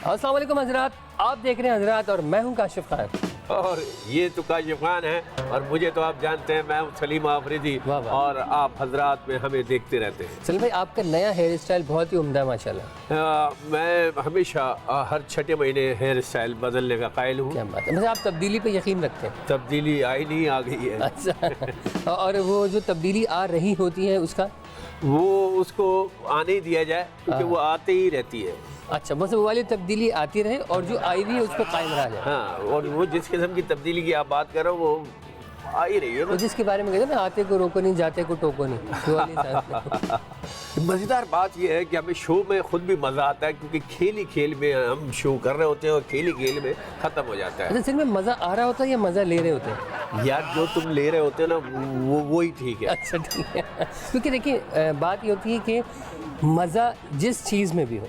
अस्सलाम वालेकुम हजरात, आप देख रहे हैं हजरात और मैं हूं काशिफ खान। और ये तो काशिफ खान है और मुझे तो आप जानते हैं, मैं हूं सलीम आफरीदी। और आप हजरात में हमें देखते रहते हैं। सलीम भाई, आपका नया हेयर स्टाइल बहुत ही उम्दा है माशाल्लाह। मैं हमेशा हर छठे महीने हेयर स्टाइल बदलने का कायल हूँ। क्या बात है, मतलब आप तब्दीली पे यकीन रखते हैं? तब्दीली आई नहीं, आ गई है। अच्छा और वो जो तब्दीली आ रही होती है उसका वो उसको आने ही दिया जाए, क्योंकि वो आते ही रहती है। अच्छा, बस वो वाली तब्दीली आती रहे और जो आई हुई है उस पर कायम रहा जाए। हाँ, और वो जिस किस्म की तब्दीली की आप बात कर रहे हो वो आ ही रही है। तो जिसके बारे में कहते हैं ना, आते को रोको नहीं, जाते को टोको नहीं, वो वाली साथ। मज़ेदार बात यह है कि हमें शो में खुद भी मज़ा आता है, क्योंकि खेल ही खेल में हम शो कर रहे होते हैं और खेल ही खेल में ख़त्म हो जाता है। अच्छा, सिर्फ में मज़ा आ रहा होता है या मज़ा ले रहे होते हैं? यार, जो तुम ले रहे होते हो ना वो ही ठीक है। अच्छा ठीक है, क्योंकि देखिए बात ये होती है कि मज़ा जिस चीज़ में भी हो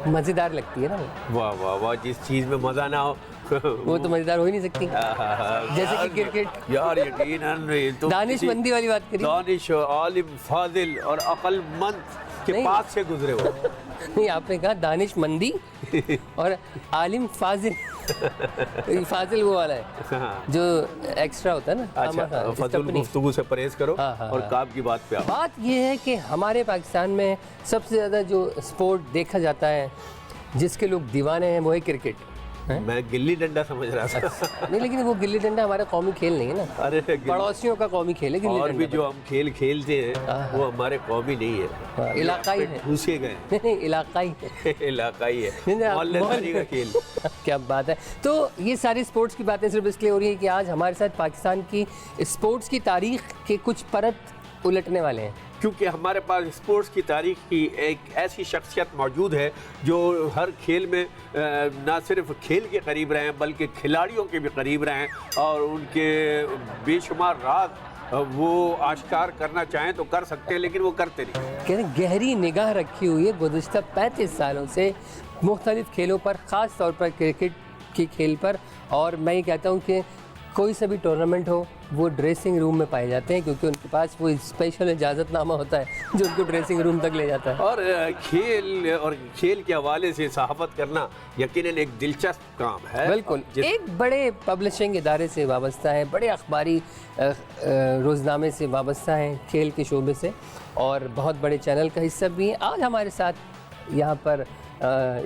मज़ेदार लगती है ना। वाह वाह वाह, जिस चीज़ में मज़ा ना हो वो तो मज़ेदार हो ही नहीं सकती। जैसे कि क्रिकेट। यार यकीनन तुम दानिशमंदी वाली बात करिए। दानिश, आलिम, फाजिल और अक्लमंद के पास से गुजरे हो। नहीं, आपने कहा दानिशमंदी और आलिम फाजिल। फाजिल वो वाला है जो एक्स्ट्रा होता है ना। अच्छा, फजूल गुफ्तगू से परहेज करो। और काम की बात पे आओ। बात ये है कि हमारे पाकिस्तान में सबसे ज़्यादा जो स्पोर्ट देखा जाता है, जिसके लोग दीवाने हैं, वो है क्रिकेट। मैं गिल्ली डंडा समझ रहा था। नहीं, लेकिन वो गिल्ली डंडा हमारा कौमी खेल नहीं है ना। अरे पड़ोसियों का कौमी खेल है गिल्ली और डंडा। भी जो हम खेल खेलते हैं वो हमारे कौमी नहीं है, इलाकाई है। घुसे गए। नहीं, इलाकाई है। इलाकाई है, मोहल्लेदारी का खेल। क्या बात है। तो ये सारी स्पोर्ट्स की बातें सिर्फ इसलिए हो रही है कि आज हमारे साथ पाकिस्तान की स्पोर्ट्स की तारीख के कुछ परत उलटने वाले हैं, क्योंकि हमारे पास स्पोर्ट्स की तारीख की एक ऐसी शख्सियत मौजूद है जो हर खेल में ना सिर्फ खेल के करीब रहे हैं बल्कि खिलाड़ियों के भी करीब रहे हैं और उनके बेशुमार राज वो आश्कार करना चाहें तो कर सकते हैं, लेकिन वो करते नहीं। कहते हैं गहरी निगाह रखी हुई है गुज़िश्ता 35 सालों से मुख्तलिफ खेलों पर, ख़ास तौर पर क्रिकेट की खेल पर। और मैं ये कहता हूँ कि कोई सा भी टूर्नामेंट हो वो ड्रेसिंग रूम में पाए जाते हैं, क्योंकि उनके पास वो स्पेशल इजाज़तनामा होता है जो उनको ड्रेसिंग रूम तक ले जाता है। और खेल के हवाले से सहाफ़त करना यकीनन एक दिलचस्प काम है। बिल्कुल, एक बड़े पब्लिशिंग इदारे से वाबस्ता है, बड़े अखबारी रोज़नामे से वाबस्ता है खेल के शोबे से, और बहुत बड़े चैनल का हिस्सा भी है। आज हमारे साथ यहाँ पर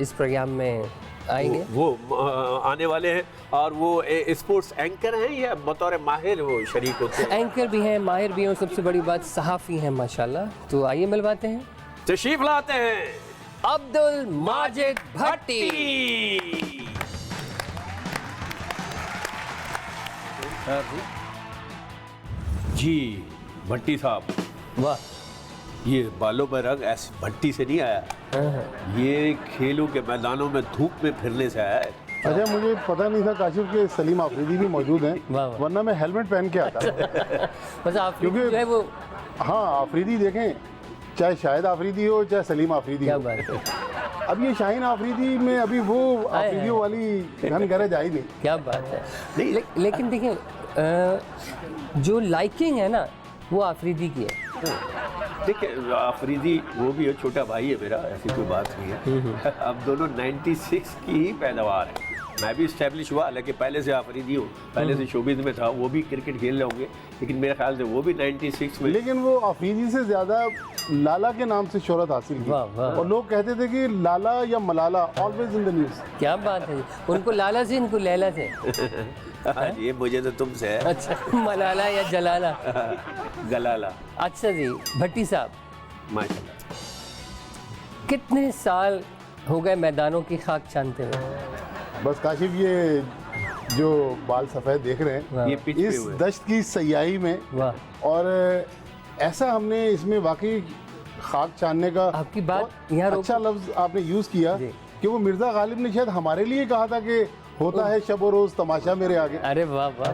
इस प्रोग्राम में आएंगे वो आने वाले हैं, और वो स्पोर्ट्स एंकर हैं या बतौर माहिर वो शरीक होते हैं? एंकर भी हैं, माहिर भी हैं, और सबसे बड़ी बात सहाफ़ी हैं माशाल्लाह। तो आइए मिलवाते हैं, तशरीफ लाते हैं अब्दुल माजिद भट्टी। जी भट्टी साहब, वाह, ये बालों पर रंग ऐसे भट्टी से नहीं आया, ये खेलों के मैदानों में धूप में फिरने से आया है। अच्छा, मुझे पता नहीं था काशिफ के सलीम आफरीदी भी मौजूद हैं, वरना मैं हेलमेट पहन के आता। बस आप क्योंकि जो है वो, हाँ, आफरीदी देखें, चाहे शाहिद आफरीदी हो चाहे सलीम आफरीदी क्या हो। बात है। अब ये शाहीन आफरीदी में अभी वो आफरीदियों वाली घन गरज आई नहीं। क्या बात है। लेकिन देखिए जो लाइकिंग है ना वो आफरीदी की है। देखिए, आफरीदी वो भी है, छोटा भाई है मेरा, ऐसी कोई बात नहीं है। अब दोनों 96 की ही पैदावार है। मैं भी इस्टेब्लिश हुआ, हालांकि पहले से आफरीदी हूँ, पहले से शोबिज़ में था। वो भी क्रिकेट खेल रहे होंगे, लेकिन मेरे ख्याल से वो भी 96 में। लेकिन वो आफरीदी से ज़्यादा लाला के नाम से शोहरत हासिल की, और लोग कहते थे कि लाला या Malala always in the news. क्या बात है, उनको लाला से, इनको लैला से। ये मुझे तो तुमसे है। अच्छा, मलाला या जलाला? गलाला। अच्छा जी भट्टी साहब, माशाल्लाह। कितने साल हो गए मैदानों की खाक छानते हुए? बस काशिफ, ये जो बाल सफ़ेद देख रहे हैं, ये पिच पे इस हुए। दश्त की सयाही में, वाह, और ऐसा हमने इसमें वाकई खाक छानने का आपकी बात बहुत यहाँ अच्छा लफ्ज़ आपने यूज़ किया कि वो मिर्ज़ा गालिब ने शायद हमारे लिए कहा था कि होता है शब और रोज़ तमाशा मेरे आगे। अरे वाह वाह।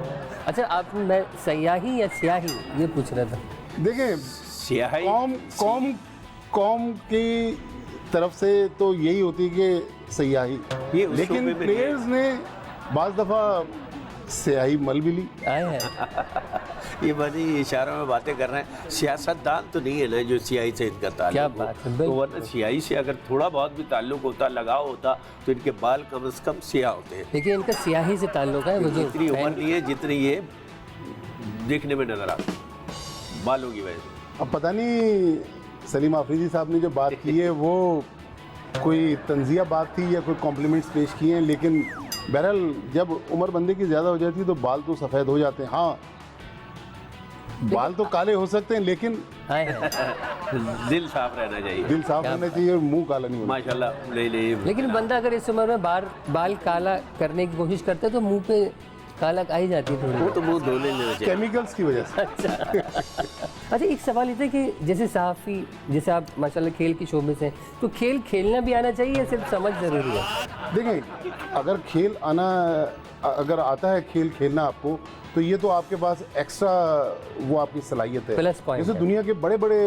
अच्छा, आप, मैं सयाही या स्याही ये पूछ रहा था। देखें, स्याही कौम की तरफ से तो यही होती है कि सयाही, ये उस लेकिन शोबे में प्लेयर्स ने बाज़ दफ़ा स्याही मल भी ली। आए हैं। ये बड़ी इशारों में बातें कर रहे हैं। सियासतदान तो नहीं है ना जो सियाही से इनका ताल्लुक क्या हो। बात है, तो बिल्कुल। वरना सियाही से अगर थोड़ा बहुत भी ताल्लुक होता, लगाव होता, तो इनके बाल कम से कम सियाह होते हैं। देखिए इनका स्याही से ताल्लुक है, मुझे इतनी उम्र नहीं है जितनी ये देखने में नजर आती है बालों की वजह से। अब पता नहीं सलीम आफरीदी साहब ने जो बात की है वो कोई तंजिया बात थी या कोई कॉम्प्लीमेंट्स पेश किए हैं, लेकिन बहरहाल जब उम्र बंदे की ज़्यादा हो जाती है तो बाल तो सफ़ेद हो जाते हैं। हाँ, बाल तो काले हो सकते हैं लेकिन आए हैं। दिल साफ रहना चाहिए। दिल साफ होना चाहिए और मुंह काला नहीं होना। माशाल्लाह। नहीं लेकिन बंदा अगर इस उम्र में बाल काला करने की कोशिश करता है तो मुंह पे काला आ ही जाती है थोड़ी। वो तो मुंह धोने लेना चाहिए। केमिकल्स की वजह से। अच्छा, एक सवाल ये था कि जैसे सहाफ़ी, जैसे आप माशाल्लाह खेल की शोबे से हैं, तो खेल खेलना भी आना चाहिए या सिर्फ समझ ज़रूरी है? देखें, अगर आता है खेल खेलना आपको, तो ये तो आपके पास एक्स्ट्रा वो आपकी सलाहियत है। प्लस पॉइंट जैसे है। दुनिया के बड़े बड़े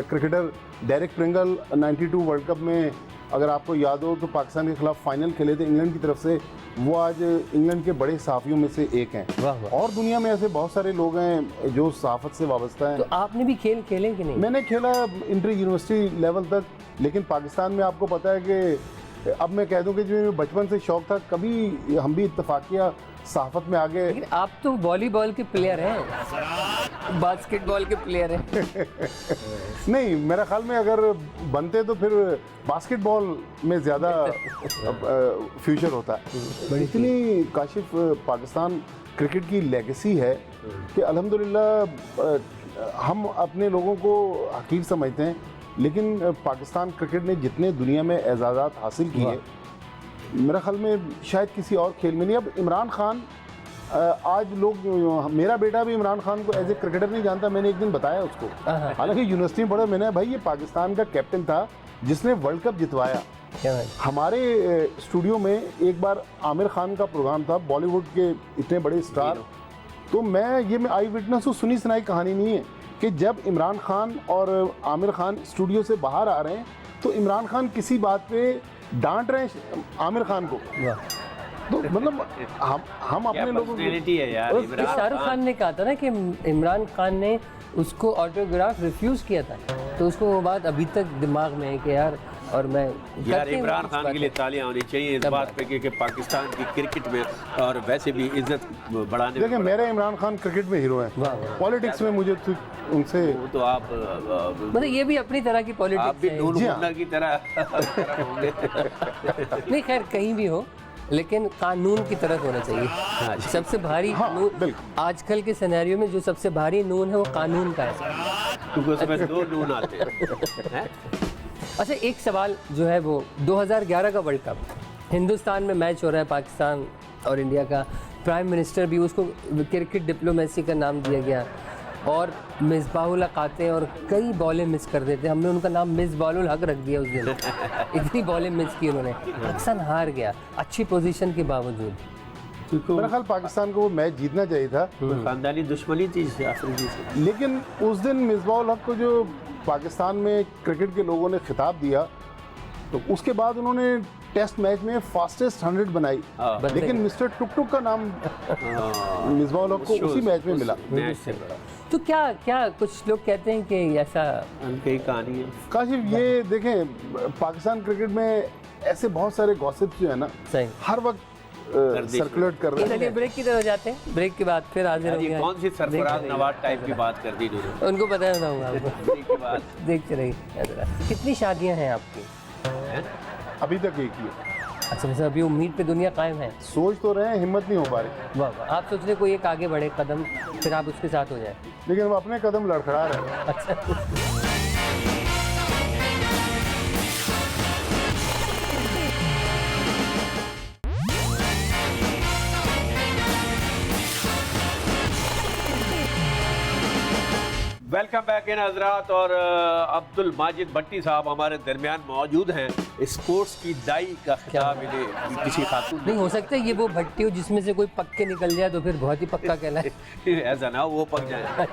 cricketer, Derek Pringle 92 world cup में अगर आपको याद हो तो पाकिस्तान के खिलाफ फाइनल खेले थे इंग्लैंड की तरफ से। वो आज इंग्लैंड के बड़े सहाफ़ियों में से एक हैं। वाह वाह। और दुनिया में ऐसे बहुत सारे लोग हैं जो सहाफ़त से वाबस्ता हैं। तो आपने भी खेल खेले कि नहीं? मैंने खेला इंटर यूनिवर्सिटी लेवल तक, लेकिन पाकिस्तान में आपको पता है कि अब मैं कह दूं कि जो बचपन से शौक था, कभी हम भी इत्तेफाकिया सहाफ़त में आ गए। लेकिन आप तो वॉलीबॉल के प्लेयर हैं, बास्केटबॉल के प्लेयर हैं। नहीं, मेरा ख्याल में अगर बनते तो फिर बास्केटबॉल में ज़्यादा फ्यूचर होता है। इतनी काशिफ पाकिस्तान क्रिकेट की लेगेसी है कि अल्हम्दुलिल्लाह हम अपने लोगों को हकीर समझते हैं, लेकिन पाकिस्तान क्रिकेट ने जितने दुनिया में एजाज़ात हासिल किए, मेरा ख्याल में शायद किसी और खेल में नहीं। अब इमरान खान, आज लोग, मेरा बेटा भी इमरान खान को एज ए क्रिकेटर नहीं जानता। मैंने एक दिन बताया उसको, हालांकि यूनिवर्सिटी में पढ़ा, मैंने भाई ये पाकिस्तान का कैप्टन था जिसने वर्ल्ड कप जितवाया। हमारे स्टूडियो में एक बार आमिर खान का प्रोग्राम था, बॉलीवुड के इतने बड़े स्टार, तो मैं आई विटनेस हूँ, सुनी सुनाई कहानी नहीं है कि जब इमरान खान और आमिर खान स्टूडियो से बाहर आ रहे हैं तो इमरान खान किसी बात पे डांट रहे हैं आमिर खान को। तो मतलब हम अपने लोगों पर्सनैलिटी है यार। शाहरुख खान ने कहा था ना कि इमरान खान ने उसको ऑटोग्राफ रिफ्यूज़ किया था, तो उसको वो बात अभी तक दिमाग में है कि यार, और मैं यार इमरान खान के लिए तालियां होनी चाहिए इस बात पे कि पाकिस्तान की क्रिकेट में और वैसे भी इज्जत बढ़ाने। देखिए, मेरे इमरान खान क्रिकेट में हीरो हैं, पॉलिटिक्स में मुझे उनसे तो आप मतलब ये भी अपनी तरह की आप पॉलिटिक्स भी है। नून मुन्ना की तरह नहीं, खैर कहीं भी हो, लेकिन कानून की तरफ होना चाहिए। सबसे भारी नून आजकल के सिनेरियो में जो सबसे भारी नून है वो कानून का है, क्योंकि उसमें दो नून आते हैं। अच्छा, एक सवाल जो है वो 2011 का वर्ल्ड कप, हिंदुस्तान में मैच हो रहा है पाकिस्तान और इंडिया का, प्राइम मिनिस्टर भी, उसको क्रिकेट डिप्लोमेसी का नाम दिया गया, और मिसबाहुल हक आते हैं और कई बॉलें मिस कर देते हैं। हमने उनका नाम मिसबाहुल हक रख दिया उस दिन। इतनी बॉलें मिस की उन्होंने, पाकिस्तान हार गया अच्छी पोजीशन के बावजूद। मेरा ख्याल पाकिस्तान को वो मैच जीतना चाहिए था। खानदानी दुश्मनी थी अफरीदी से, लेकिन उस दिन मिसबाहुल हक को जो पाकिस्तान में क्रिकेट के लोगों ने खिताब दिया, तो उसके बाद उन्होंने टेस्ट मैच में फास्टेस्ट 100 बनाई, लेकिन मिस्टर टुक टुक का नाम मिसबाहुल हक को उसी मैच में मिला। तो क्या कुछ लोग कहते हैं कि ऐसा उनकी कहानी है। काशिफ, ये देखें, पाकिस्तान क्रिकेट में ऐसे बहुत सारे गॉसिप्स जो है ना, सही हर वक्त सर्कुलेट कर रहे हैं। चलिए ब्रेक की तरफ जाते हैं, ब्रेक के बाद फिर हाजिर ये होंगे। कौन सी सरफराज नवाज टाइप की बात कर दी इन्होंने। उनको पता होगा आपको। के बाद देखते रहिए। कितनी शादियां हैं आपकी? अभी तक एक ही है। अच्छा, वैसे अभी उम्मीद पे दुनिया कायम है। सोच तो रहे हैं, हिम्मत नहीं हो पा रही। वाह वाह, आप सोच रहे कोई एक आगे बढ़े कदम, फिर आप उसके साथ हो जाए। लेकिन वो अपने कदम लड़खड़ा रहे हैं। अच्छा, वेलकम बैक इन हजरात। और अब्दुल माजिद भट्टी साहब हमारे दरमियान मौजूद हैं। स्पोर्ट्स की दाई का खिताब इन्हें किसी खातून नहीं हो सकता ये वो भट्टी हो जिसमें से कोई पक्के निकल जाए तो फिर बहुत ही पक्का कहलाए। ऐसा ना हो वो पक जाए।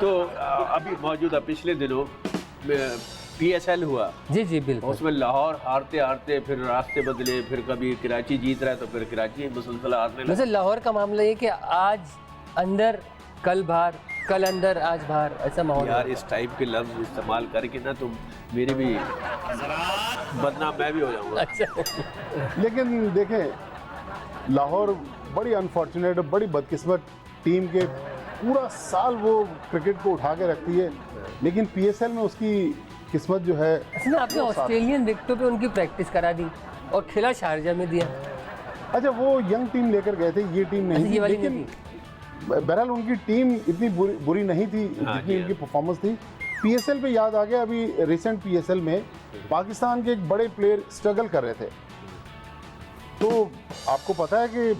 तो अभी मौजूदा पिछले दिनों PSL हुआ, जी जी बिल्कुल। उसमें लाहौर हारते हारते फिर रास्ते बदले, फिर कभी कराची जीत रहा है तो फिर कराची मुसलसल हारने लगा। वैसे लाहौर का मामला ये कि आज अंदर कल बाहर, कल अंदर आज बाहर, ऐसा माहौल यार है। इस टाइप के लफ्ज इस्तेमाल करके ना तो मेरी भी बदनाम मैं भी हो जाऊंगा। अच्छा लेकिन देखें, लाहौर बड़ी अनफॉर्चुनेट, बड़ी बदकिस्मत टीम के पूरा साल वो क्रिकेट को उठा के रखती है, लेकिन PSL में उसकी किस्मत जो है इसमें आपने ऑस्ट्रेलियन विकेटों पे उनकी प्रैक्टिस करा दी और खिला शारजा में दिया। अच्छा वो यंग टीम लेकर गए थे, ये टीम नहीं अच्छा, थी, ये वाली लेकिन नहीं बहरहाल उनकी टीम इतनी बुरी नहीं थी हाँ जितनी जी, उनकी परफॉर्मेंस थी। PSL पे याद आ गया, अभी रिसेंट PSL में पाकिस्तान के एक बड़े प्लेयर स्ट्रगल कर रहे थे, तो आपको पता है कि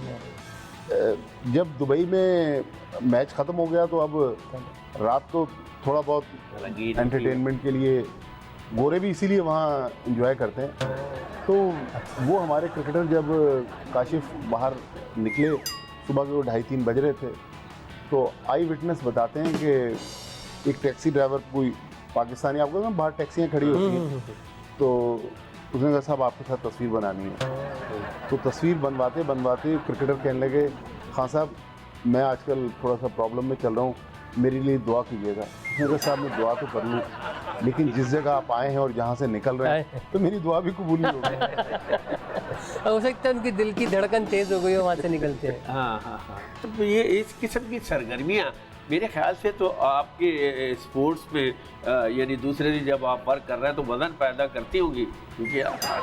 जब दुबई में मैच ख़त्म हो गया तो अब रात को थोड़ा बहुत एंटरटेनमेंट के लिए गोरे भी इसीलिए वहाँ एंजॉय करते हैं। तो वो हमारे क्रिकेटर जब काशिफ बाहर निकले सुबह के 2:30-3 बज रहे थे, तो आई विटनेस बताते हैं कि एक टैक्सी ड्राइवर कोई पाकिस्तानी, आपको ना बाहर टैक्सियाँ खड़ी होती हैं, तो उसने कहा साहब आपके साथ तस्वीर बनानी है। तो तस्वीर बनवाते बनवाते क्रिकेटर कहने लगे खान साहब मैं आजकल थोड़ा सा प्रॉब्लम में चल रहा हूँ, मेरे लिए दुआ कीजिएगा। उसने कहा साहब मैं दुआ तो कर लूँ, लेकिन जिस जगह आप आए हैं और जहाँ से निकल रहे हैं तो मेरी दुआ भी कबूल नहीं होगी। हो सकता है उनकी दिल की धड़कन तेज हो गई हो वहाँ से निकलते हैं। हाँ। तो ये इस किस्म की सरगर्मियाँ मेरे ख्याल से तो आपके स्पोर्ट्स में यानी दूसरे दिन जब आप वर्क कर रहे हैं तो वजन पैदा करती होंगी, क्योंकि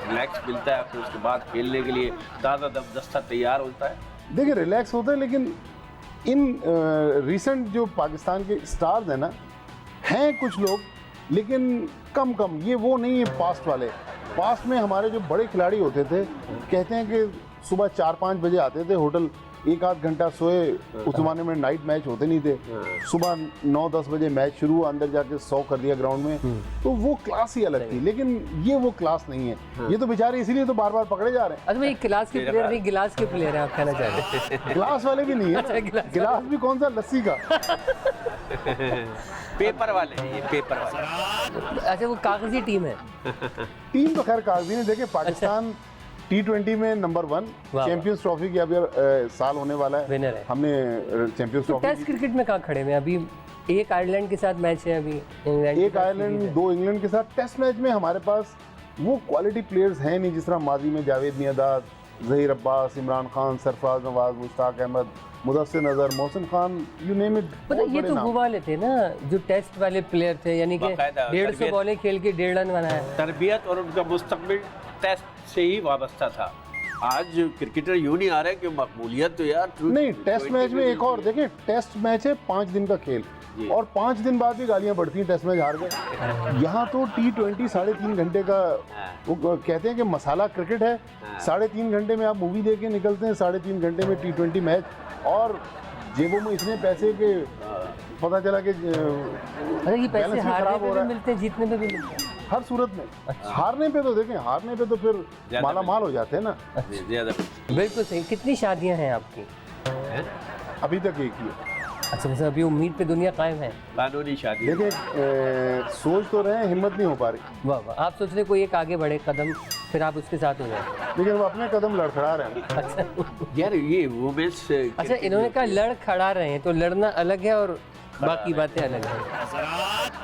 रिलैक्स मिलता है, फिर उसके बाद खेलने के लिए ताज़ा दस्ता तैयार होता है। देखिए रिलैक्स होता है, लेकिन इन रिसेंट जो पाकिस्तान के स्टार्स हैं ना, हैं कुछ लोग लेकिन कम, ये वो नहीं है पास्ट वाले। पास्ट में हमारे जो बड़े खिलाड़ी होते थे, कहते हैं कि सुबह 4-5 बजे आते थे होटल, 1-8 घंटा सोए। उस जमाने में नाइट मैच होते नहीं थे, सुबह 9-10 बजे मैच शुरू, अंदर जाके 100 कर दिया ग्राउंड में, तो वो क्लास ही अलग थी। लेकिन ये वो क्लास नहीं है, ये तो बेचारे इसीलिए तो बार बार पकड़े जा रहे हैं। अच्छा भाई क्लास के प्लेयर नहीं, गिलास के प्लेयर हैं आप कहना चाह रहे हैं। गिलास वाले भी नहीं अच्छा, है, गिलास भी कौन सा, लस्सी का। पेपर वाले, ये पेपर वाले। अच्छा वो कागजी टीम है। टीम तो खैर कागजी नहीं। देखिए पाकिस्तान T20 में नंबर 1, वाह। चैंपियंस ट्रॉफी की अभी साल होने वाला है, विनर है। हमने चैंपियंस तो ट्रॉफी टेस्ट क्रिकेट में कहाँ खड़े हैं अभी? एक आयरलैंड के साथ मैच है अभी, इंग्लैंड एक आयरलैंड 2 इंग्लैंड के साथ। टेस्ट मैच में हमारे पास वो क्वालिटी प्लेयर्स हैं नहीं, जिस तरह माजी में जावेद मियांदाद, जहीर अब्बास, इमरान खान, सरफराज नवाज, मुश्ताक अहमद, मुदस्सिर नजर, Mohsin Khan, you name it. मतलब ये तो वो वाले थे ना जो टेस्ट वाले प्लेयर थे, यानी कि बाकायदा 150 बॉलें खेल के 1.5 रन बनाया। तरबियत और उनका मुस्तकबिल टेस्ट से ही वाबस्ता था। आज क्रिकेटर यूँ नहीं आ रहा है कि मकबूलियत तो यार नहीं, टेस्ट मैच में एक और देखें, टेस्ट मैच है 5 दिन का खेल, और 5 दिन बाद भी गालियां बढ़ती हैं, टेस्ट मैच हार गए। यहाँ तो T20 3.5 घंटे का, वो कहते हैं कि मसाला क्रिकेट है। 3.5 घंटे में आप मूवी देख के निकलते हैं, 3.5 घंटे में T20 मैच, और जेबों में इतने पैसे के पता चला कि अरे ये पैसे बैलेंस भी हारने खराब पे हो भी रहा है। मिलते हैं, जीतने पे भी मिलते हैं। हर सूरत में। हारने पे तो देखें, हारने पे तो फिर माला माल हो जाते हैं ना। ज़्यादा बिल्कुल सही। कितनी शादियां हैं आपकी? अभी तक एक ही है। अच्छा मतलब अभी उम्मीद पे दुनिया कायम है। कानूनी शादी। देखिए सोच तो रहे हैं, हिम्मत नहीं हो पा रही, वाह वाह, आप सोच रहे कोई एक आगे बढ़े कदम, फिर आप उसके साथ हो जाए। लेकिन वो अपने कदम लड़खड़ा रहे हैं। अच्छा यार ये वुमेन्स अच्छा, इन्होंने कहा लड़ खड़ा रहे हैं, तो लड़ना अलग है और बाकी बातें अलग हैं।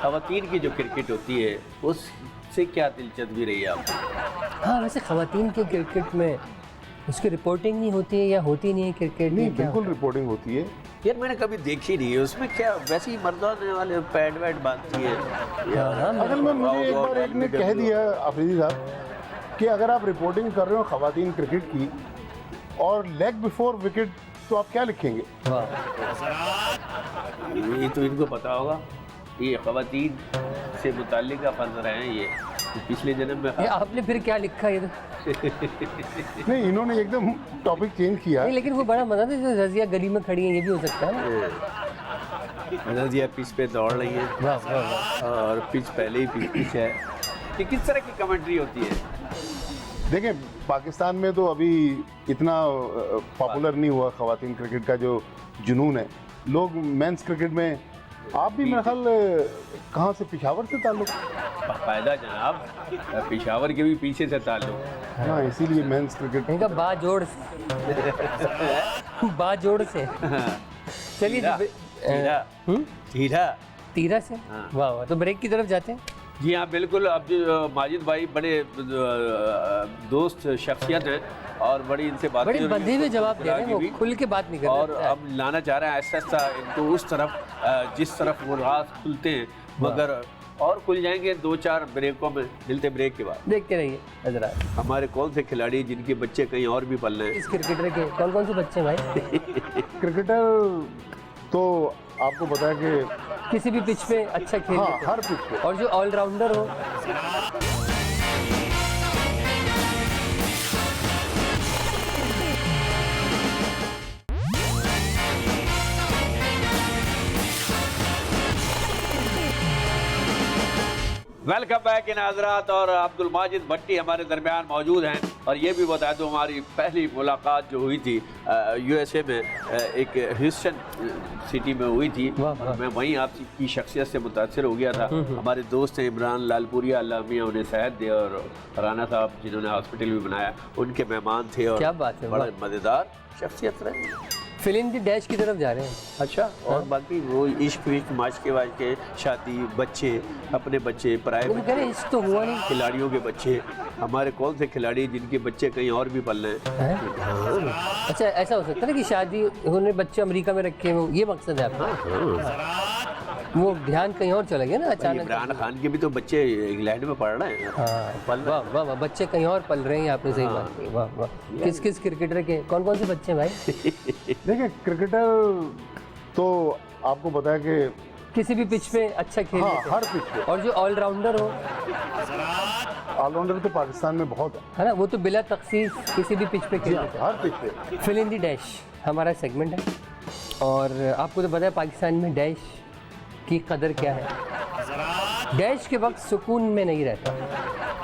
खवातीन की जो क्रिकेट होती है उससे क्या दिलचस्पी रही है आपको? हाँ वैसे खवातीन के क्रिकेट में उसकी रिपोर्टिंग नहीं होती है या होती नहीं है क्रिकेट नहीं, में? क्या बिल्कुल रिपोर्टिंग होती है। यार मैंने कभी देखी नहीं है, उसमें क्या वैसे ही मर्दाने वाले पैड वैड बांधती है? असल में मुझे एक बार एक ने कह दिया अफरीदी साहब कि अगर आप रिपोर्टिंग कर रहे हो खवातीन क्रिकेट की और लेग बिफोर विकेट, तो आप क्या लिखेंगे? ये तो इनको पता होगा, ये खवातीन से मुताल्लिक फर्ज रहे हैं ये पिछले जन्म में। ये आपने फिर क्या लिखा ये तो? नहीं, इन्होंने एकदम टॉपिक चेंज किया। नहीं लेकिन वो बड़ा मजा था, जैसे रजिया गली में खड़ी है, ये भी हो सकता है ना। रजिया पिच पे दौड़ रही है वाह वाह वाह। और पिच पहले ही पिच है। कि किस तरह की कमेंट्री होती है? देखें पाकिस्तान में तो अभी इतना पॉपुलर नहीं हुआ खवातीन क्रिकेट का जो जुनून है। लोग मेंस क्रिकेट में आप भी मेरे ख्याल कहाँ से, पेशावर से ताल्लुक? फायदा जनाब, पेशावर के भी पीछे से ताल्लुक। हाँ, इसीलिए मेंस क्रिकेट। इनका बाजोड़ से बाजोड़ से। चलिए तीरा तीरा से। वाह वाह, तो ब्रेक की तरफ जाते हैं। जी हाँ बिल्कुल। अब जो माजिद भाई बड़े दोस्त शख्सियत हैं और बड़ी इनसे बात बड़े बंधे हुए जवाब दे रहे हैं, वो खुल के बात नहीं कर रहे। और अब लाना चाह रहे हैं ऐसा ऐसा इनको उस तरफ जिस तरफ वो राज खुलते हैं, मगर और खुल जाएंगे 2-4 ब्रेकों में। मिलते ब्रेक के बाद। देखते रहिए हजरात। हमारे कौन से खिलाड़ी जिनके बच्चे कहीं और भी पल रहे हैं? इस क्रिकेटर के कौन कौन से बच्चे हैं भाई? क्रिकेटर तो आपको पता है कि किसी भी पिच पे अच्छा खेल हाँ, लेते हैं। हर पिच पे। और जो ऑलराउंडर हो। वेलकम बैक इन हजरात। और अब्दुल माजिद भट्टी हमारे दरमियान मौजूद हैं। और ये भी बता दूं हमारी पहली मुलाकात जो हुई थी यूएसए में, एक ह्यूस्टन सिटी में हुई थी। मैं वहीं आपकी शख्सियत से मुतासर हो गया था। हमारे दोस्त हैं इमरान लालपुरिया, अल्लाह मियां उन्हें सेहत दे, और राना साहब जिन्होंने हॉस्पिटल भी बनाया, उनके मेहमान थे। और क्या बात है, बड़े मज़ेदार शख्सियत रहे। फिल्म दी डैश की तरफ जा रहे हैं। अच्छा, और बाकी वो इश्क विश्क माच के बाद के शादी, बच्चे, अपने बच्चे, प्राइवेट इश्क तो हुआ नहीं। खिलाड़ियों के बच्चे, हमारे कौन से खिलाड़ी जिनके बच्चे कहीं और भी पल रहे हैं? अच्छा, ऐसा हो सकता है ना कि शादी होने बच्चे अमेरिका में रखे हो, ये मकसद है आपका? वो ध्यान कहीं और चले गए ना अचानक। इमरान खान के भी तो बच्चे इंग्लैंड में पढ़ रहे हैं। वाह वाह वाह, बच्चे कहीं और पल रहे हैं, आपने सही बात की। वाह वाह। किस किस क्रिकेटर के कौन कौन से बच्चे हैं भाई? देखिए, क्रिकेटर तो आपको पता है कि किसी भी पिच पे अच्छा खेल हाँ, लेते हैं। हर पिच पे। और जो ऑलराउंडर हो, ऑलराउंडर तो पाकिस्तान में बहुत है ना, वो तो बिला तखसीस किसी भी पिच पे खेल लेते हैं। हर पिच पे। फिल इन दी डैश हमारा सेगमेंट है। और आपको तो पता है पाकिस्तान में डैश की कदर क्या है। डैश के वक्त सुकून में नहीं रहता।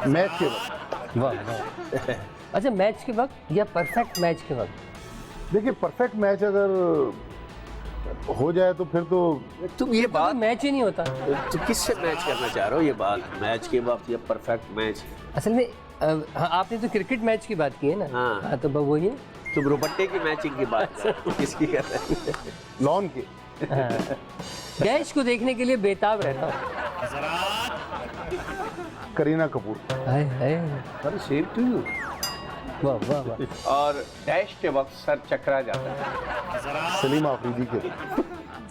मैच के वक्त। वाह वाह। अच्छा, मैच के वक्त या परफेक्ट मैच के वक्त? देखिए, परफेक्ट मैच अगर हो जाए तो फिर तो तुम ये बात मैच ही नहीं होता। तो किससे मैच करना चाह रहे हो? ये बात मैच के वक्त या परफेक्ट मैच? असल में आपने तो क्रिकेट मैच की बात की है ना। हाँ। तो वही है। तुम रुपट्टे की मैचिंग की बात किसकी कर रहे हो? लॉन की। डैश को देखने के लिए बेताब रहता हूँ। करीना कपूर। हाय हाय। अरे सेम टू यू। वाह वाह वाह। और डैश के वक्त सर चकरा जाता है। सलीम आफरीदी के।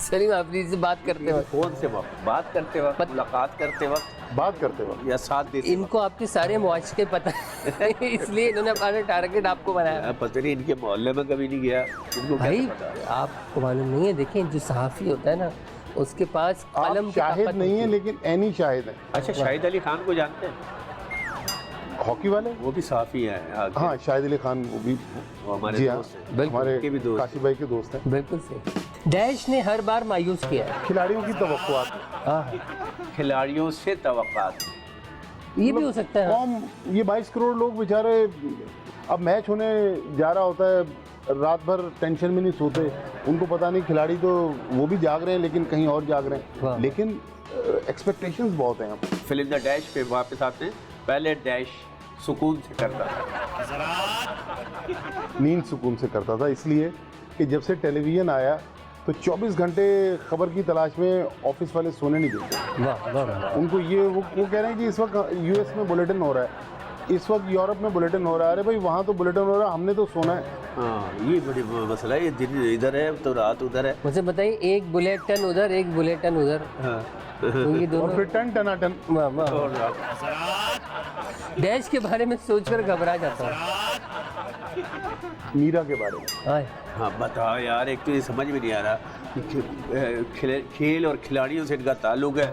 सलीम आफरीदी से बात करते वक्त? कौन से वक्त? बात करते वक्त, मुलाकात करते वक्त, बात करते वक्त, या साथ देते इनको आपके सारे मुआशके पता है इसलिए इन्होंने अपना टारगेट आपको बनाया। पता नहीं, इनके मोहल्ले में कभी नहीं गया, इनको भाई कैसे पता? आपको मालूम नहीं है? देखें, जो सहाफ़ी होता है ना, उसके पास कलम आप की शाहिद ताकत नहीं होती है, लेकिन एनी शाहिद है। अच्छा, शाहिद अली खान को जानते हैं? हॉकी वाले? वो भी साफी है। हाँ, शाहिद अली खान, वो भी वो हमारे जी हाँ, दोस्त हैं। बिल्कुल, हमारे उनके भी दोस्त काशी भाई के दोस्त हैं। बिल्कुल सही। डैश ने हर बार मायूस किया है। खिलाड़ियों की तवक्कुआत। हाँ, खिलाड़ियों से तवक्कात। ये भी हो सकता है। कौम, ये 22 करोड़ लोग बेचारे, अब मैच होने जा रहा होता है, रात भर टेंशन में नहीं सोते। उनको पता नहीं, खिलाड़ी तो वो भी जाग रहे हैं लेकिन कहीं और जाग रहे वाह। हैं, लेकिन एक्सपेक्टेशंस बहुत हैं। फिल्म द डैश पे वापस आते हैं। पहले डैश सुकून से करता था, नींद सुकून से करता था, इसलिए कि जब से टेलीविज़न आया तो 24 घंटे खबर की तलाश में ऑफिस वाले सोने नहीं देते। वाह वाह वाह। उनको ये वो कह रहे हैं कि इस वक्त यूएस में बुलेटिन हो रहा है, इस वक्त यूरोप में बुलेटिन हो रहा है। अरे भाई, वहाँ तो बुलेटिन हो रहा है, हमने तो सोना है। हाँ, ये बड़ी मसला है। ये दिन इधर है तो रात उधर है। मुझे बताइए, एक बुलेटिन उधर, एक बुलेटिन उधर, हाँ। तो ये और दोनों। फिर टन टनाटन। वाह वाह। डैश के बारे में सोचकर घबरा जाता हूँ। मीरा के बारे में। हाय। हाँ बताओ यार, एक तो ये समझ में नहीं आ रहा कि खेल और खिलाड़ियों से इनका ताल्लुक है।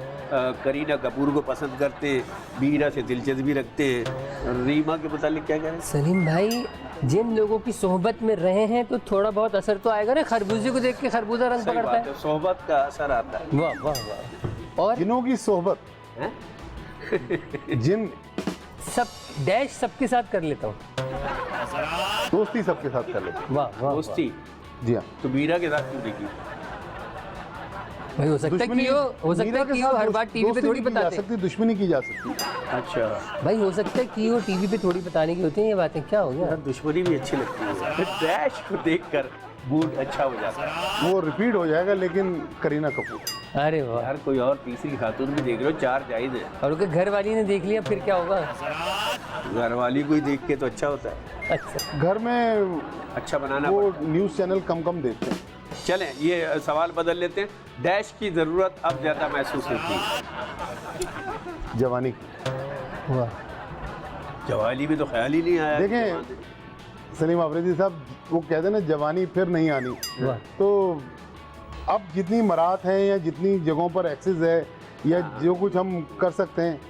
करीना कपूर को पसंद करते हैं, मीरा से दिलचस्पी रखते हैं। रीमा के मुतालिक क्या कह रहे हैं? सलीम भाई, जिन लोगों की सोहबत में रहे हैं तो थोड़ा बहुत असर तो आएगा ना। खरबूजे को देख के खरबूजा रंग सही पकड़ता बात है। है, सोहबत का असर आता है। वाह वाह वाह। और जिनों की सोहबत, हैं? जिन सब डैश सबके साथ कर लेता हूँ। दोस्ती सबके साथ कर लेते। वाह वाह। दोस्ती जी हाँ। तो मीरा के साथ क्यों नहीं की? भाई हो सकता है कि हो सकता है कि हर बार टीवी पे थोड़ी बताते हैं। दुश्मनी की जा सकती। अच्छा भाई हो सकता है कि वो टीवी पे थोड़ी बताने की होती है ये बातें। क्या हो गया? यार दुश्मनी भी अच्छी लगती है, डैश को देखकर मूड अच्छा हो जाता है। वो रिपीट हो जाएगा लेकिन करीना कपूर। अरे वाह। यार कोई और तीसरी खातून भी देख लो, 4 जायज है। और उनके घर वाली ने देख लिया फिर क्या होगा? घर वाली कोई देख के तो अच्छा होता है। अच्छा घर में अच्छा बनाना वो पड़ता न्यूज़ चैनल कम देखते हैं। है। चलें ये सवाल बदल लेते हैं। डैश की ज़रूरत अब ज़्यादा महसूस होती है। जवानी। वाह। जवानी में तो ख्याल ही नहीं आया। देखें सलीम आफरीदी साहब, वो कहते हैं ना जवानी फिर नहीं आनी। वाह। तो अब जितनी मराहत हैं या जितनी जगहों पर एक्सेस है या जो कुछ हम कर सकते हैं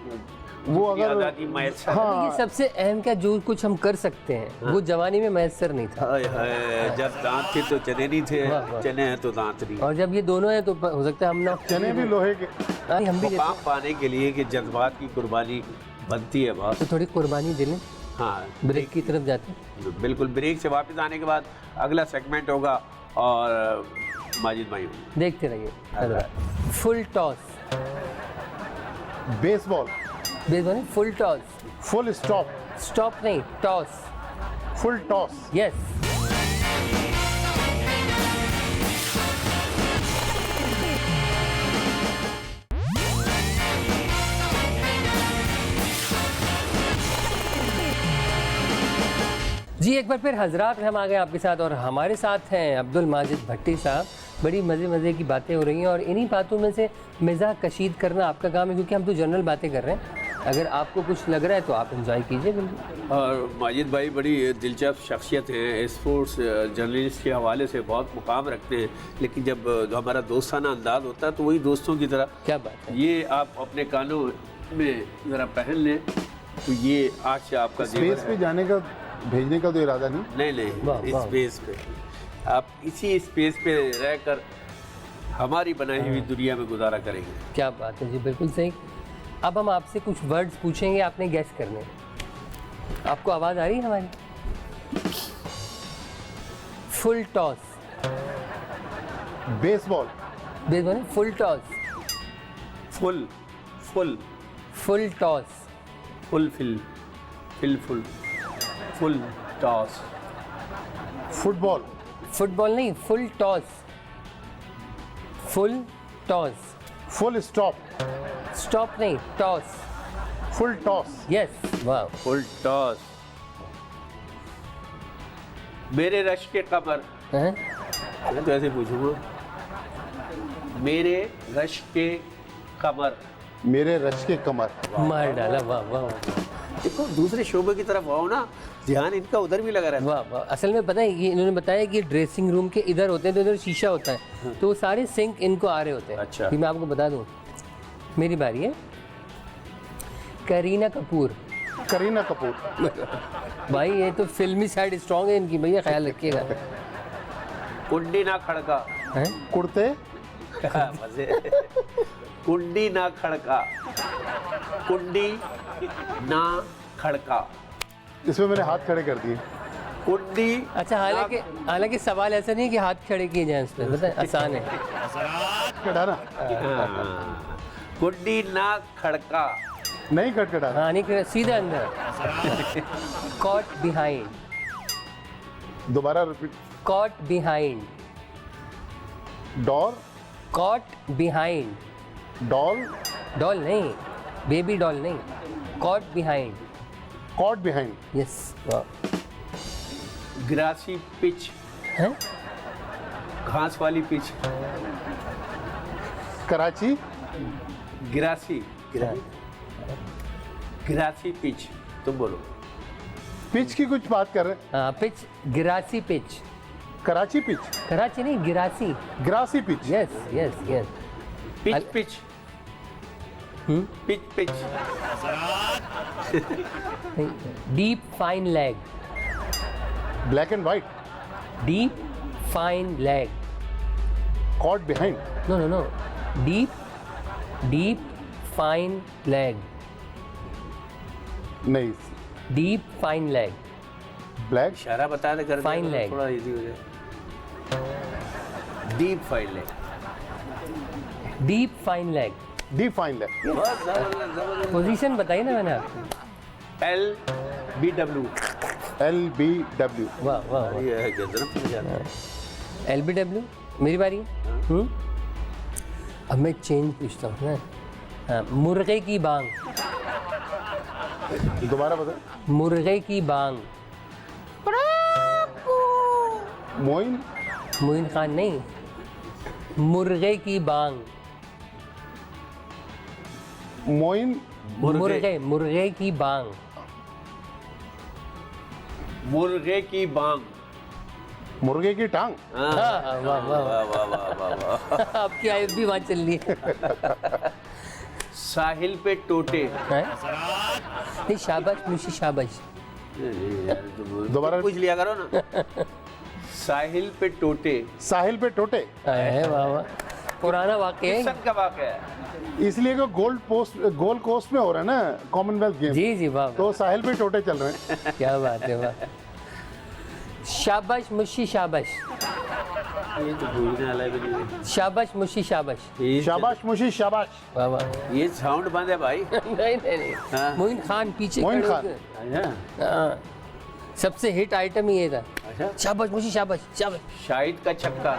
वो अगर आज़ादी मैसर। हाँ ये सबसे अहम क्या जो कुछ हम कर सकते हैं वो जवानी में मैसर नहीं था। हाय हाय, जब दांत थे तो चने नहीं थे, वाह, वाह। चने हैं तो दांत नहीं। और जब ये दोनों हैं तो हो सकता है हम ना चने भी लोहे के। हम भी मुकाम पाने के लिए कि जज्बात की कुर्बानी बनती है बहुत। तो थोड़ी कुर्बानी दे लें, हाँ ब्रेक की तरफ जाते हैं। बिल्कुल। ब्रेक से वापस आने के बाद अगला सेगमेंट होगा और माजिद भाई होंगे। देखते रहिए। Full toss. Baseball. Baseball full toss. Full stop. Stop नहीं, टॉस। Full toss. यस। जी एक बार फिर हजरात हम आ गए आपके साथ और हमारे साथ हैं अब्दुल माजिद भट्टी साहब। बड़ी मज़े की बातें हो रही हैं और इन्हीं बातों में से मिज़ाह कशीद करना आपका काम है, क्योंकि हम तो जनरल बातें कर रहे हैं। अगर आपको कुछ लग रहा है तो आप एंजॉय कीजिए बिल्कुल। और माजिद भाई बड़ी दिलचस्प शख्सियत हैं, स्पोर्ट्स जर्नलिस्ट के हवाले से बहुत मुकाम रखते हैं, लेकिन जब हमारा दोस्ताना अंदाज होता है तो वही दोस्तों की तरह। क्या बात है। ये आप अपने कानों में ज़रा पहन लें तो ये आज से आपका स्पेस पे जाने का भेजने का तो इरादा नहीं। वाह, इस वाह। स्पेस पे आप इसी स्पेस पे रहकर हमारी बनाई हुई दुनिया में गुजारा करेंगे। क्या बात है जी, बिल्कुल सही। अब हम आपसे कुछ वर्ड्स पूछेंगे, आपने गैस करने। आपको आवाज़ आ रही है हमारी? Full toss. Baseball. Baseball full toss. Full full full toss. Full fill fill full full toss. Football. Football नहीं, full toss. Full toss. Full stop. Stop नहीं, टॉस। Full toss. यस। वाह। Full toss. मेरे रश के कमर। हैं? मैं तो ऐसे पूछूंगा, मेरे रश के कमर। मेरे रश के कमर। मार डाला। वाह वाह देखो दूसरे शोबे की तरफ आओ ना, ध्यान इनका उधर भी लगा रहता है। वाह वाह। असल में पता है ये इन्होंने बताया कि ड्रेसिंग रूम के इधर होते हैं तो इधर शीशा होता है, तो वो सारे सिंक इनको आ रहे होते हैं। अच्छा। कि मैं आपको बता दूं, मेरी बारी है। करीना कपूर। करीना कपूर। भाई ये तो फिल्मी साइड स्ट्रांग है इनकी, भैया ख्याल रखिएगा। कुंडी ना खड़का। हैं? कुर्ते। मजे। कुंडी ना खड़का। कुंडी ना खड़का। इसमें मैंने हाथ खड़े कर दिए। कुंडी। अच्छा, हालांकि सवाल ऐसा नहीं है कि हाथ खड़े किए जाएं, उसमें पता है आसान है। खड़ाना। हाँ। कुंडी ना खड़का। नहीं खटखटाना। हाँ नहीं, सीधा अंदर। Caught behind. दोबारा रिपीट। Caught behind. डॉर। Caught behind. डॉल। डॉल नहीं, बेबी डॉल नहीं, caught behind. Caught behind. Yes. वाह। Grassy pitch. हैं? घास वाली pitch. Karachi. Grassy. Grassy pitch. तुम बोलो। पिच की कुछ बात कर रहे हैं। हाँ, pitch, grassy pitch. Karachi pitch. Karachi नहीं, grassy. Grassy pitch. Yes yes yes. Pitch pitch. Pitch pitch. Deep fine leg. Black and white. Deep fine leg. Caught behind. No no no, deep fine leg. नहीं। Deep fine leg. Black. इशारा बता दे कर Fine leg. थोड़ा easy हो जाए। Deep fine leg. Deep fine leg. Deep fine leg. Position बताइए ना मैंने आपको। LBW। LBW। वाह वाह वाह। ये है क्या जरा पूछ जाता है। LBW मेरी बारी है। अब मैं चेंज पूछता हूँ ना। हाँ, मुर्गे की बांग। दोबारा बता। मुर्गे की बांग। मोइन। मोइन खान नहीं, मुर्गे की बांग। मोइन। मुर्गे मुर्गे की बांग। मुर्गे की बांग। मुर्गे की टांग। हाँ, वाह वाह वाह। वाह वाह वाह वाह वाह। आपकी आयु भी वहाँ चल रही है। साहिल पे टोटे। हैं? नहीं, शाबाश मुशी शाबाश। दोबारा पूछ लिया करो ना। साहिल पे टोटे। साहिल पे टोटे। है, वाह वाह। पुराना वाक़या है। किस का वाक़या है? इसलिए कि गोल्ड कोस्ट में हो रहा है ना कॉमनवेल्थ गेम। जी जी, वाह तो साहिल पे टोटे चल रहे हैं। क्या बात है, वाह। शाबाश मुशी शाबाश। ये तो भूलने वाला है मुझे। शाबाश मुशी शाबाश। शाबाश मुशी शाबाश। वाह वाह। ये साउंड बंद है भाई। नहीं नहीं नहीं, हाँ। मोइन खान पीछे मोइन खड़े खान। होके- अच्छा हाँ, सबसे हिट आइटम ही ये था। अच्छा। शाबाश मुशी शाबाश शाबाश। शाहिद का छक्का।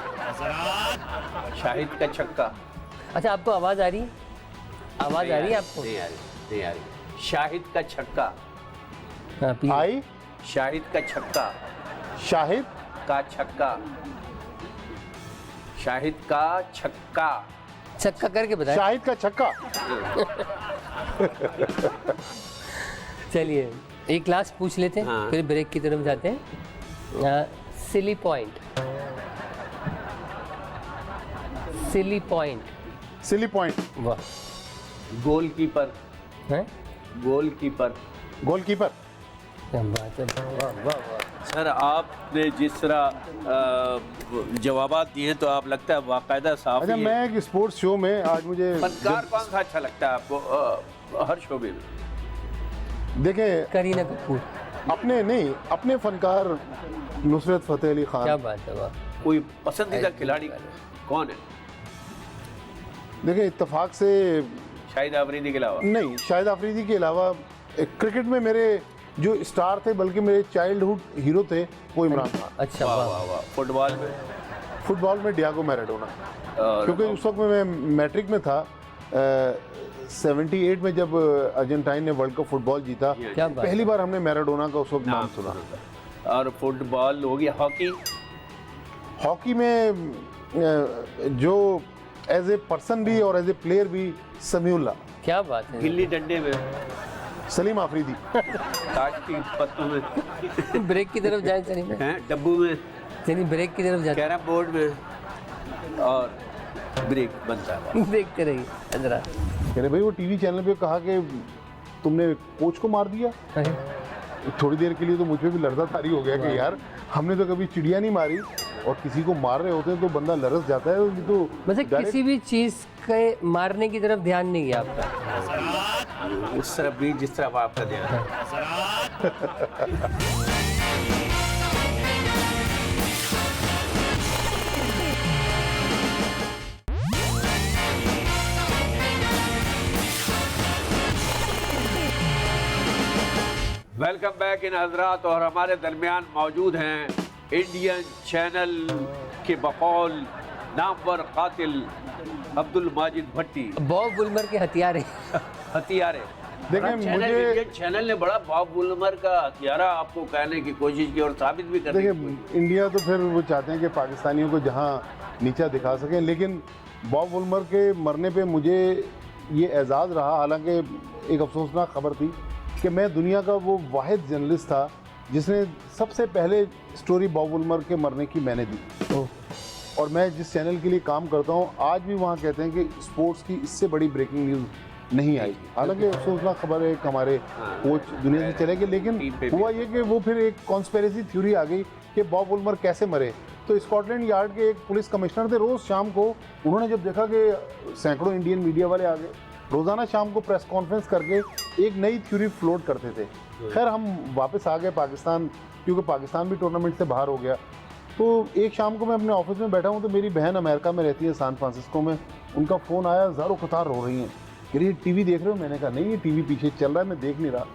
शाहिद का छक्का। अच्छा, आपको आवाज़ आ रही है? आवाज़ आ रही है आपको? नहीं आ रही, नहीं आ रही। शाहिद का छक्का। हाँ, पी- आई। शाहिद का छक्का। शाहिद का छक्का। शाहिद का छक्का। छक्का करके बताए। शाहिद का छक्का। चलिए एक लास्ट पूछ लेते हैं, हाँ। फिर ब्रेक की तरफ जाते हैं। Silly point. Silly point. Silly point. वाह। गोलकीपर। हैं? गोलकीपर। गोलकीपर। क्या बात है, वाह वाह वाह। सर आपने जिस तरह जवाबात दिए तो आप लगता है बाकायदा साफ अच्छा, ही है। मैं एक स्पोर्ट्स शो में आज मुझे फनकार कौन सा अच्छा लगता है आपको हर शोबे में? देखें करीना कपूर। अपने फनकार नुसरत फतेह अली क्या खान। बात है, वाह। कोई पसंदीदा खिलाड़ी कौन है? देखें इत्तेफाक से शाहिद आफरीदी के अलावा? नहीं, शाहिद आफरीदी के अलावा क्रिकेट में मेरे जो स्टार थे बल्कि मेरे चाइल्डहुड हीरो थे वो इमरान खान। अच्छा, वाह वाह वाह वाह। फुटबॉल में? फुटबॉल में डियागो मैराडोना। और क्योंकि उस वक्त में मैं मैट्रिक में था 78 में जब अर्जेंटाइन ने वर्ल्ड कप फुटबॉल जीता। क्या बात पहली बार हमने मैराडोना का उस वक्त नाम सुना। और फुटबॉल हो गया। हॉकी? हॉकी में जो एज ए पर्सन भी और एज ए प्लेयर भी समीउल्लाह। क्या बात है। गिल्ली डंडे में? सलीम आफरीदी। ताश की पत्तों में? ब्रेक की तरफ जाए चलिए, हैं डब्बू में? चलिए ब्रेक की तरफ जाते कैरम बोर्ड में? और ब्रेक बनता है। हैं। देखते रहिए जरा। कह रहे भाई वो टीवी चैनल पे कहा कि तुमने कोच को मार दिया। थोड़ी देर के लिए तो मुझ पे भी लड़ता तारी हो गया कि यार हमने तो कभी चिड़िया नहीं मारी और किसी को मार रहे होते हैं तो बंदा लरस जाता है। ये तो मतलब direct- किसी भी चीज़ के मारने की तरफ ध्यान नहीं गया आपका। उस तरफ भी जिस तरफ आपका ध्यान है। वेलकम बैक इन हजरात। और हमारे दरमियान मौजूद हैं इंडियन चैनल के बकौल नामवर कातिल अब्दुल माजिद भट्टी। बॉब वुलमर के हथियार है। हथियारे। देखें, इंडियन चैनल ने बड़ा बॉब वुलमर का हथियारा आपको कहने की कोशिश की और साबित भी करने की कोशिश देखिए इंडिया तो फिर वो चाहते हैं कि पाकिस्तानियों को जहां नीचा दिखा सकें, लेकिन बॉब वुलमर के मरने पे मुझे ये एजाज़ रहा। हालांकि एक अफसोसनाक खबर थी कि मैं दुनिया का वो वाहिद जर्नलिस्ट था जिसने सबसे पहले स्टोरी बॉब वुलमर के मरने की मैंने दी। और मैं जिस चैनल के लिए काम करता हूँ आज भी वहाँ कहते हैं कि स्पोर्ट्स की इससे बड़ी ब्रेकिंग न्यूज़ नहीं आई। हालांकि अफसोसनाक खबर है कि हमारे कोच दुनिया से चले गए, लेकिन हुआ ये कि वो फिर एक कॉन्स्पिरेसी थ्योरी आ गई कि बॉब वुलमर कैसे मरे। तो स्कॉटलैंड यार्ड के एक पुलिस कमिश्नर थे, रोज़ शाम को उन्होंने जब देखा कि सैकड़ों इंडियन मीडिया वाले आ गए, रोज़ाना शाम को प्रेस कॉन्फ्रेंस करके एक नई थ्योरी फ्लोट करते थे। खैर हम वापस आ गए पाकिस्तान, क्योंकि पाकिस्तान भी टूर्नामेंट से बाहर हो गया। तो एक शाम को मैं अपने ऑफिस में बैठा हूँ तो मेरी बहन अमेरिका में रहती है, सैन फ्रांसिस्को में। उनका फ़ोन आया, ज़ारो कतार रो रही हैं, कह रही टीवी देख रहे हो? मैंने कहा नहीं, ये टीवी पीछे चल रहा है, मैं देख नहीं रहा।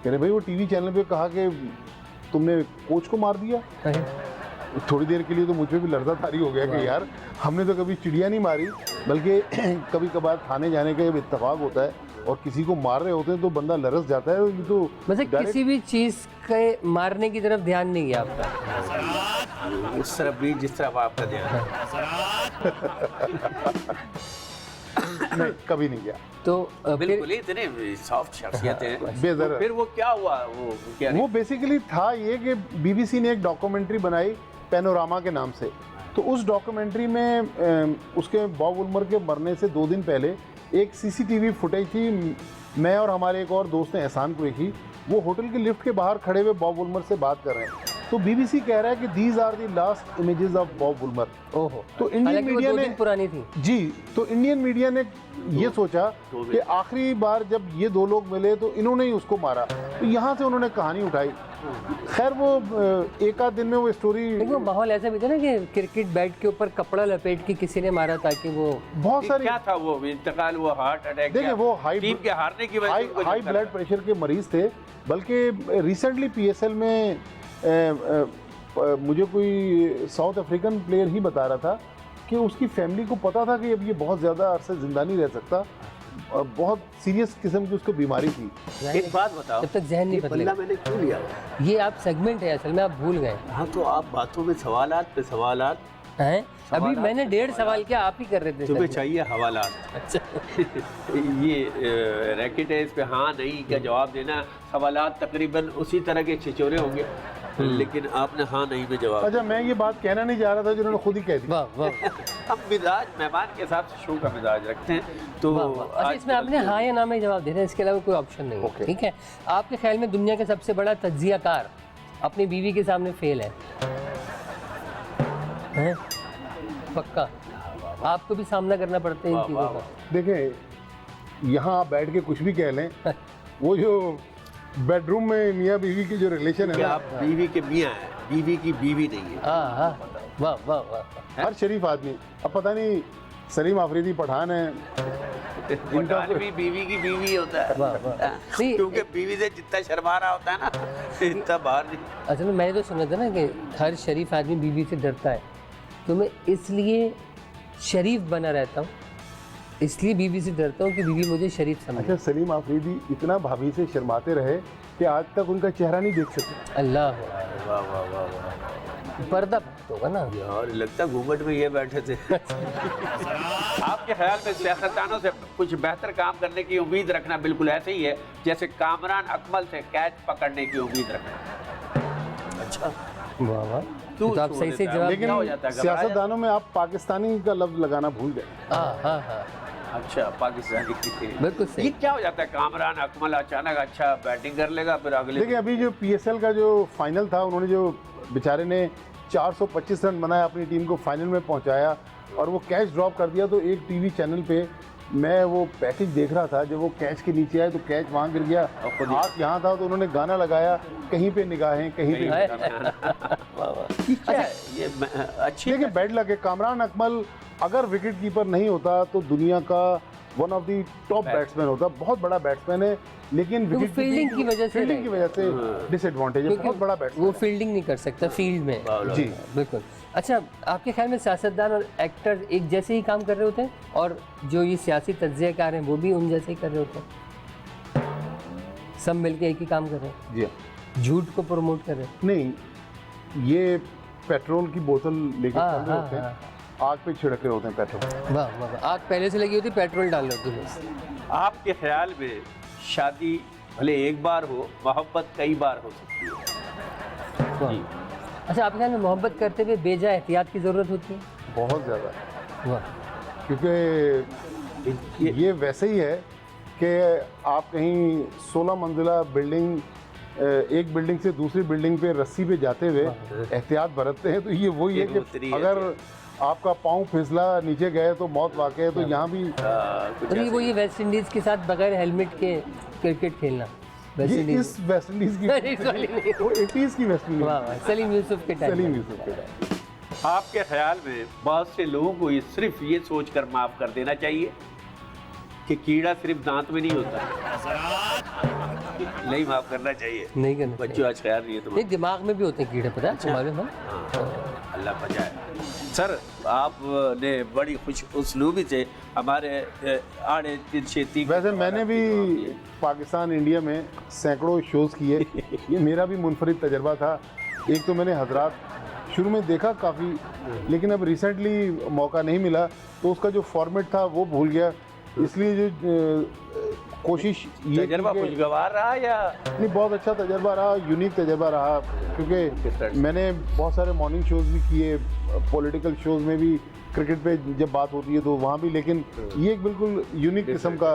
कह रहे भाई वो टीवी चैनल पे कहा कि तुमने कोच को मार दिया। थोड़ी देर के लिए तो मुझ पे भी लर्जा तारी हो गया कि यार हमने तो कभी चिड़िया नहीं मारी, बल्कि कभी कभार थाने जाने का जब इत्तेफाक होता है और किसी को मार रहे होते हैं तो बंदा लरस जाता है। ये तो मतलब किसी भी चीज़ के मारने की तरफ ध्यान नहीं गया आपका, उस तरफ भी जिस तरफ आपका ध्यान है। नहीं, कभी नहीं गया। तो बिल्कुल ही इतने सॉफ्ट शख्सियत हैं। बेज़र। तो फिर वो क्या हुआ? वो बेसिकली था ये कि बीबीसी ने एक डॉक्यूमेंट्री बनाई पैनोरामा के नाम से। तो उस डॉक्यूमेंट्री में उसके बॉब वुल्मर के मरने से 2 दिन पहले एक सीसीटीवी फुटेज थी। मैं और हमारे एक और दोस्त ने, एहसान कुरैशी, वो होटल के लिफ्ट के बाहर खड़े हुए बॉब वुल्मर से बात कर रहे हैं। तो बीबीसी कह रहा है कि these are the last images of Bob Woolmer. ओहो। तो इंडियन मीडिया ने, पुरानी थी जी, तो इंडियन मीडिया ने ये सोचा कि आखिरी बार जब ये 2 लोग मिले तो इन्होंने ही उसको मारा। तो यहाँ से उन्होंने कहानी उठाई। खैर वो एक आध दिन में वो स्टोरी, वो माहौल ऐसा भी था ना कि क्रिकेट बैट के ऊपर कपड़ा लपेट के किसी ने मारा ताकि वो बहुत सारी, क्या था वो इंतकाल, वो हार्ट अटैक? देखिए वो टीम के हारने की वजह से हाई ब्लड प्रेशर के मरीज थे। बल्कि रिसेंटली पीएसएल में मुझे कोई साउथ अफ्रीकन प्लेयर ही बता रहा था कि उसकी फैमिली को पता था कि अब ये बहुत ज़्यादा अरसे ज़िंदा नहीं रह सकता और बहुत सीरियस किस्म की उसको बीमारी थी। एक बात बताओ, जब तक जहन नहीं बदलेगा। मैंने क्यों लिया? ये आप सेगमेंट है असल में, आप भूल गए। हाँ, तो आप बातों में सवालात पे सवालात हैं। अभी मैंने 1.5 सवाल किया, आप ही कर रहे थे। तुम्हें चाहिए हवालात। अच्छा। ये रैकेट है, इस पे हाँ नहीं का जवाब देना। सवालात तकरीबन उसी तरह के छिचोरे होंगे, लेकिन आपने हाँ नहीं में जवाब। अच्छा, मैं ये बात कहना नहीं चाह रहा था जिन्होंने खुद ही कह दी। वाह वाह। हम मिजाज मेहमान के हिसाब से शो का मिजाज रखते हैं, तो अच्छा, इसमें आपने हाँ या ना में जवाब देना है, इसके अलावा कोई ऑप्शन नहीं है। ठीक है। आपके ख्याल में दुनिया का सबसे बड़ा तज्जियाकार अपनी बीवी के सामने फेल है? पक्का आपको भी सामना करना पड़ता है इन चीज़ों का। देखें, यहाँ आप बैठ के कुछ भी कह लें, वो जो बेडरूम में मियाँ बीवी की जो रिलेशन है ना, आप बीवी के मियाँ हैं, बीवी की बीवी नहीं है। हाँ हाँ, वाह वाह वाह। हर शरीफ आदमी, अब पता नहीं सलीम आफरीदी पठान है, पठान भी बीवी की बीवी होता है। वाह वाह। नहीं, क्योंकि बीवी से जितना शर्मा रहा होता है ना, इतना बाहर नहीं। असल में मैंने तो सुना था ना कि हर शरीफ आदमी बीवी से डरता है, तो मैं इसलिए शरीफ बना रहता हूँ, इसलिए बीवी से डरता हूँ कि बीवी मुझे शरीफ समझे। अच्छा, सलीम आफरीदी इतना भाभी से शर्माते रहे कि आज तक उनका चेहरा नहीं देख सके। अल्लाह, वाह वाह वाह वाह। पर्दा बहुत होगा ना यार, लगता घूंघट में ये बैठे थे। आपके ख्याल में सियासतदानों से कुछ बेहतर काम करने की उम्मीद रखना बिल्कुल ऐसे ही है जैसे कामरान अकमल से कैच पकड़ने की उम्मीद रखना? अच्छा, वाह वाह। तो आप सही से जवाब। लेकिन सियासतदानों में आप पाकिस्तानी का लफ्ज लगाना भूल गए। हाँ हाँ हाँ, अच्छा, पाकिस्तानी की। बिल्कुल सही। ये क्या हो जाता है? कामरान अकमल अचानक अच्छा बैटिंग कर लेगा, फिर अगले। देखिए, अभी जो पीएसएल का जो फाइनल था, उन्होंने जो बेचारे ने 425 रन बनाया, अपनी टीम को फाइनल में पहुंचाया और वो कैच ड्रॉप कर दिया। तो एक टीवी चैनल पे मैं वो पैकेज देख रहा था, जब वो कैच के नीचे आए तो कैच वहाँ गिर गया, हाथ यहाँ था, तो उन्होंने गाना लगाया, कहीं पे निगाहें कहीं पे। अच्छा, ये अच्छी। देखिए, बैड लक है। कामरान अकमल अगर विकेट कीपर नहीं होता तो दुनिया का one of the top batsman होता, बहुत बड़ा बैट्समैन है, लेकिन विकेट फील्डिंग की वजह से डिसएडवांटेज है, बहुत बड़ा बैट्समैन। वो फील्डिंग नहीं कर सकता फील्ड में। जी बिल्कुल। अच्छा, आपके ख्याल में सियासतदान और एक्टर एक जैसे ही काम कर रहे होते हैं, और जो ये सियासी तज्जियाकार हैं वो भी उन जैसे ही कर रहे होते हैं? सब मिलके एक ही काम कर रहे हैं? जी, झूठ को प्रमोट कर रहे हैं? नहीं, ये पेट्रोल की बोतल लेके चल रहे होते हैं, आग पे छिड़क रहे होते हैं पेट्रोल। वाह वाह, आग पहले से लगी होती, पेट्रोल डाल रहे होते हैं। आपके ख्याल में शादी भले एक बार हो, मोहब्बत कई बार हो सकती है? जी। अच्छा, आपके ख्याल में मोहब्बत करते हुए बेजा एहतियात की ज़रूरत होती है? बहुत ज़्यादा, वाह। क्योंकि ये वैसे ही है कि आप कहीं 16 मंजिला बिल्डिंग, एक बिल्डिंग से दूसरी बिल्डिंग पे रस्सी पे जाते हुए एहतियात बरतते हैं, तो ये वही है कि अगर आपका पाँव फिसला नीचे गए तो मौत वाक़ई है। तो यहाँ भी वो ये वेस्ट इंडीज़ के साथ बगैर हेलमेट के क्रिकेट खेलना, वेस्ट ये इंडीज़, इस वेस्ट इंडीज़ की, वो 80s की वेस्ट इंडीज़, वाह वाह, सलीम यूसुफ के टाइम। सलीम यूसुफ के टाइम। आपके ख्याल में बहुत से लोगों को ये सिर्फ ये सोच कर माफ़ कर देना चाहिए कि कीड़ा सिर्फ दांत में नहीं होता, नहीं माफ़ करना चाहिए। नहीं करना बच्चों आज ख्याल नहीं है नहीं, तुम्हारा। दिमाग में भी होते हैं कीड़े, पता है तुम्हारे? हम हाँ, अल्लाह बचाए। सर आपने बड़ी खुश उसलूबी से हमारे आड़े तिरछे वैसे मैंने भी पाकिस्तान इंडिया में सैकड़ों शोज़ किए, ये मेरा भी मुनफरिद तजर्बा था। एक तो मैंने हजरात शुरू में देखा काफ़ी, लेकिन अब रिसेंटली मौका नहीं मिला तो उसका जो फॉर्मेट था वो भूल गया, इसलिए जो कोशिश ये तजर्बा की कि- खुशगवार रहा या नहीं, बहुत अच्छा तजर्बा रहा, यूनिक तजर्बा रहा, क्योंकि मैंने बहुत सारे मॉर्निंग शोज़ भी किए, पॉलिटिकल शोज़ में भी क्रिकेट पे जब बात होती है तो वहाँ भी, लेकिन ये एक बिल्कुल यूनिक किस्म का।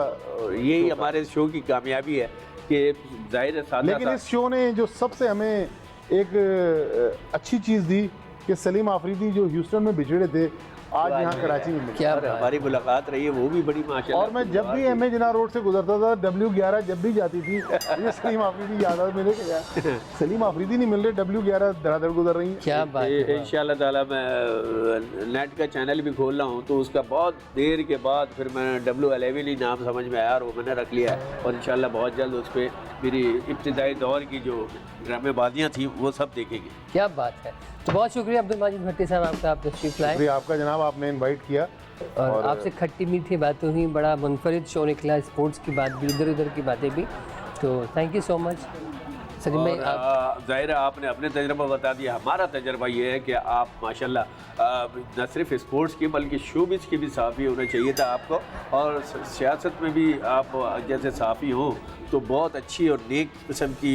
यही हमारे शो की कामयाबी है कि जाहिर है सादा लेकिन इस शो ने जो सबसे हमें एक अच्छी चीज़ दी कि सलीम आफरीदी जो ह्यूस्टन में बिछड़े थे, आज यहाँ कराची में मिले। क्या और हमारी मुलाकात रही है वो भी बड़ी माशाल्लाह। और मैं जब भी एम ए जिना रोड से गुजरता था, W11 जब भी जाती थी, मुझे सलीम आफरीदी याद आ मिले कि यार सलीम आफरीदी नहीं मिल रहे, W11 धड़ाधड़ गुजर रही है। क्या बात है। इंशाल्लाह ताला मैं नेट का चैनल भी खोल रहा हूँ, तो उसका बहुत देर के बाद फिर मैंने W11 ही नाम समझ में आया और वो मैंने रख लिया है। और इंशाल्लाह बहुत जल्द उस पर मेरी इब्तिदाई दौर की जो ड्रामेबाजियाँ थी वो सब देखेंगे। क्या बात है। तो बहुत शुक्रिया अब्दुल माजिद भट्टी साहब आपका, आप तशरीफ लाए शुक्रिया आपका जनाब, आपने इनवाइट किया और आपसे खट्टी मीठी बातें हुई, बड़ा मुनफरिद शो निकला, स्पोर्ट्स की बात भी, इधर उधर की बातें भी। तो thank you so much Salim भाई। आप ज़ाहिर है आपने अपने तजर्बा बता दिया। हमारा तजर्बा ये है कि आप माशाल्लाह न सिर्फ स्पोर्ट्स की बल्कि शोबिज़ की भी सहाफ़ी होना चाहिए था आपको, और सियासत में भी आप जैसे सहाफ़ी हो तो बहुत अच्छी और नेक किस्म की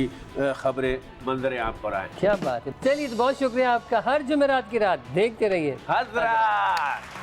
ख़बरें मंजर आप पर आएँ। क्या बात है। चलिए, तो बहुत शुक्रिया आपका। हर जुमेरात की रात देखते रहिए हज़रात।